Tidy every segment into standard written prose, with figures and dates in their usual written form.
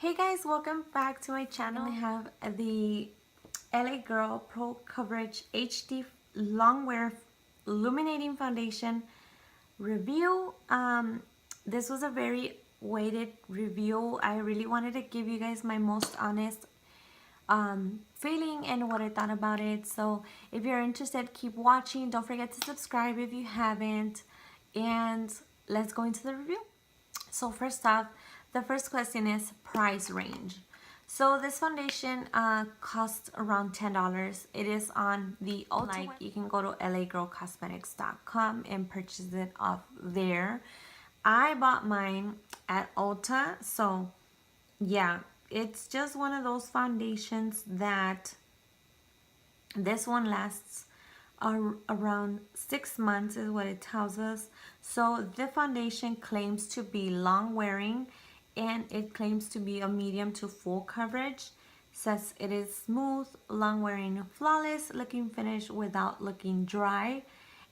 Hey guys, welcome back to my channel. I have the LA Girl Pro Coverage HD Longwear Illuminating Foundation review. This was a very weighted review. I really wanted to give you guys my most honest feeling and what I thought about it. So if you're interested, keep watching. Don't forget to subscribe if you haven't. And let's go into the review. So first off, the first question is price range. So this foundation costs around $10. It is on the Ulta. You can go to lagirlcosmetics.com and purchase it off there. I bought mine at Ulta, so yeah, it's just one of those foundations that this one lasts around 6 months is what it tells us. So the foundation claims to be long wearing and it claims to be a medium to full coverage. Says it is smooth, long wearing, flawless looking finish without looking dry,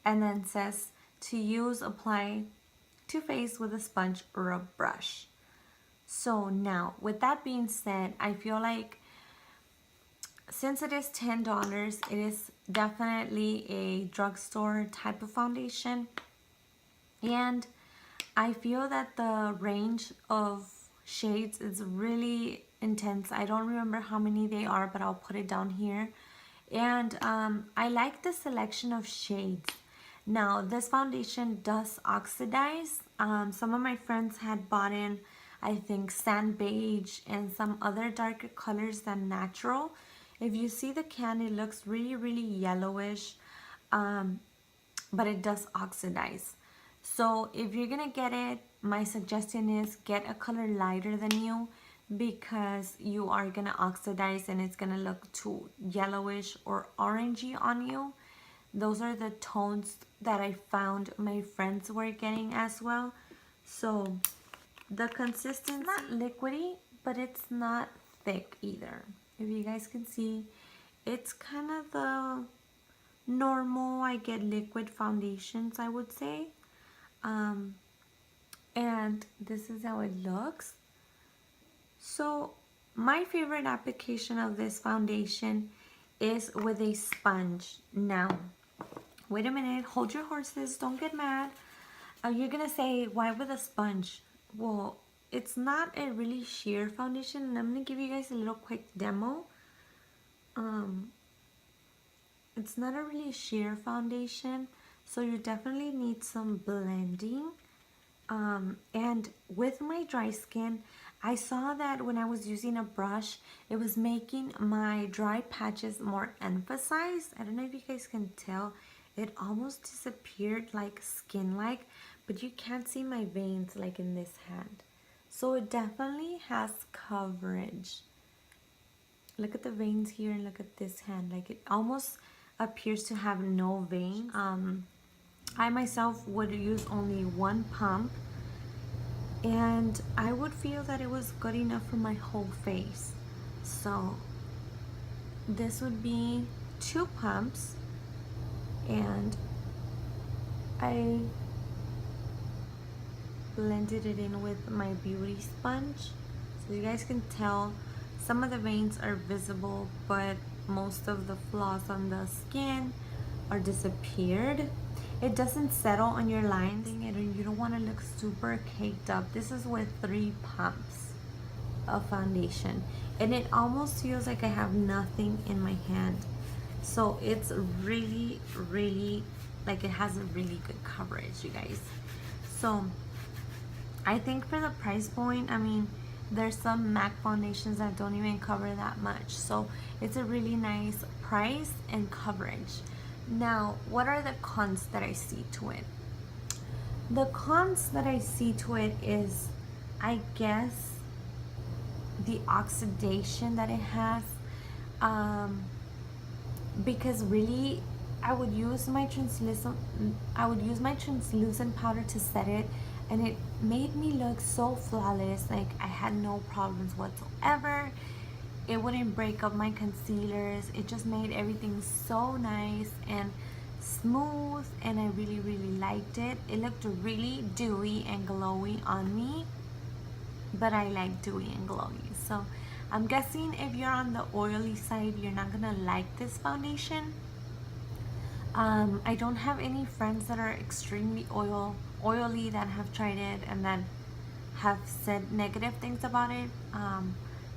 and then says to use, apply to face with a sponge or a brush. So now with that being said, I feel like since it is $10, it is definitely a drugstore type of foundation, and I feel that the range of shades is really intense. I don't remember how many they are, but I'll put it down here. And I like the selection of shades. Now this foundation does oxidize. Some of my friends had bought in, I think, sand beige and some other darker colors than natural. If you see the can, it looks really yellowish, but it does oxidize. So if you're gonna get it, my suggestion is get a color lighter than you, because you are gonna oxidize and it's gonna look too yellowish or orangey on you. Those are the tones that I found my friends were getting as well. So the consistency is not liquidy, but it's not thick either. If you guys can see, it's kind of the normal I get liquid foundations, I would say. And this is how it looks. So my favorite application of this foundation is with a sponge. Now wait a minute, hold your horses, don't get mad. You're gonna say, why with a sponge? Well, it's not a really sheer foundation, and I'm gonna give you guys a little quick demo. It's not a really sheer foundation, so you definitely need some blending. And with my dry skin, I saw that when I was using a brush, it was making my dry patches more emphasized. I don't know if you guys can tell, it almost disappeared like skin-like, but you can't see my veins like in this hand. So it definitely has coverage. Look at the veins here and look at this hand. Like it almost appears to have no veins. I myself would use only one pump, and I would feel that it was good enough for my whole face. So this would be 2 pumps, and I blended it in with my beauty sponge. So you guys can tell some of the veins are visible, but most of the flaws on the skin are disappeared. It doesn't settle on your lines, and you don't want to look super caked up. This is with 3 pumps of foundation, and it almost feels like I have nothing in my hand. So it's really like it has a really good coverage, you guys. So I think for the price point, I mean, there's some MAC foundations that don't even cover that much. So it's a really nice price and coverage. Now, what are the cons that I see to it? The cons that I see to it is, I guess, the oxidation that it has. Because really, I would use my translucent powder to set it, and it made me look so flawless. Like I had no problems whatsoever. It wouldn't break up my concealers. It just made everything so nice and smooth, and I really liked it. It looked really dewy and glowy on me. but I like dewy and glowy. So I'm guessing if you're on the oily side, you're not gonna like this foundation. I don't have any friends that are extremely oily that have tried it and that have said negative things about it,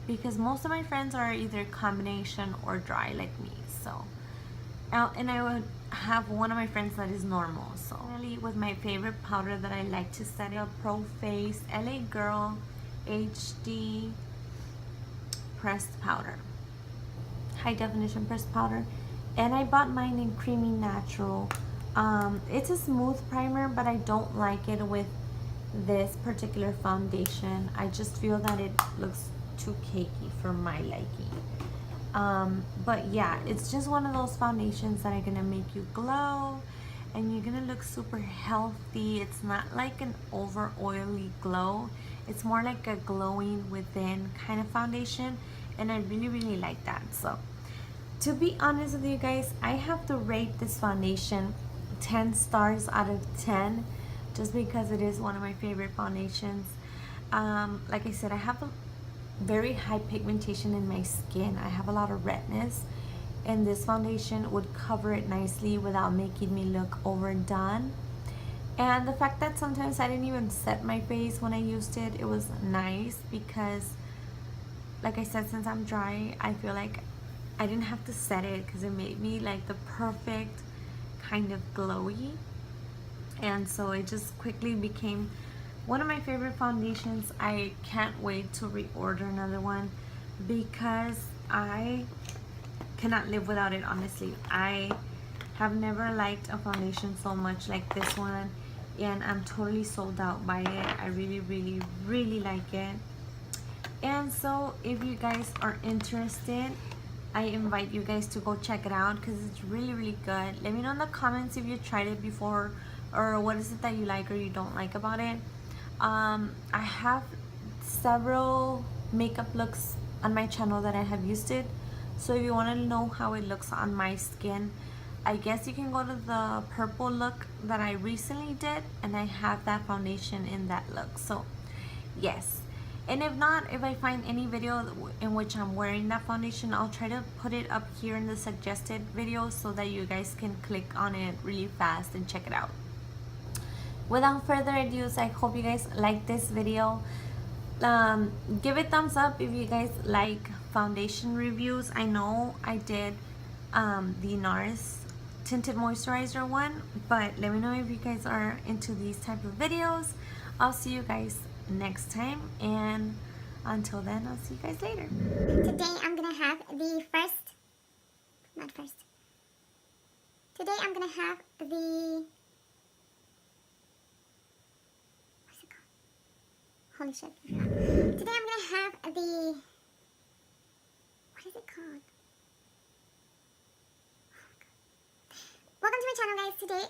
because most of my friends are either combination or dry like me. So and I would have one of my friends that is normal. So really, with my favorite powder that I like to set up, Pro Face LA Girl HD pressed powder, high definition pressed powder, and I bought mine in Creamy Natural. It's a smooth primer, but I don't like it with this particular foundation. I just feel that it looks too cakey for my liking. But yeah, it's just one of those foundations that are gonna make you glow and you're gonna look super healthy. It's not like an over oily glow, it's more like a glowing within kind of foundation, and I really like that. So to be honest with you guys, I have to rate this foundation 10 stars out of 10 just because it is one of my favorite foundations. Like I said, I have a very high pigmentation in my skin. I have a lot of redness, and this foundation would cover it nicely without making me look overdone. And the fact that sometimes I didn't even set my face when I used it, it was nice because, like I said, since I'm dry, I feel like I didn't have to set it because it made me like the perfect kind of glowy. And so it just quickly became one of my favorite foundations. I can't wait to reorder another one because I cannot live without it, honestly. I have never liked a foundation so much like this one, and I'm totally sold out by it. I really like it. And so if you guys are interested, I invite you guys to go check it out because it's really good. Let me know in the comments if you tried it before, or what is it that you like or you don't like about it. I have several makeup looks on my channel that I have used it, so if you want to know how it looks on my skin, I guess you can go to the purple look that I recently did, and I have that foundation in that look. So yes, and if not, if I find any video in which I'm wearing that foundation, I'll try to put it up here in the suggested videos so that you guys can click on it really fast and check it out. Without further ado, I hope you guys like this video. Give it thumbs up if you guys like foundation reviews. I know I did the NARS tinted moisturizer one, but let me know if you guys are into these type of videos. I'll see you guys next time, and until then, I'll see you guys later. Today I'm gonna have the Today I'm gonna have the, what's it called? Holy shit. Today I'm gonna have the, what is it called? Oh my god. Welcome to my channel, guys. Today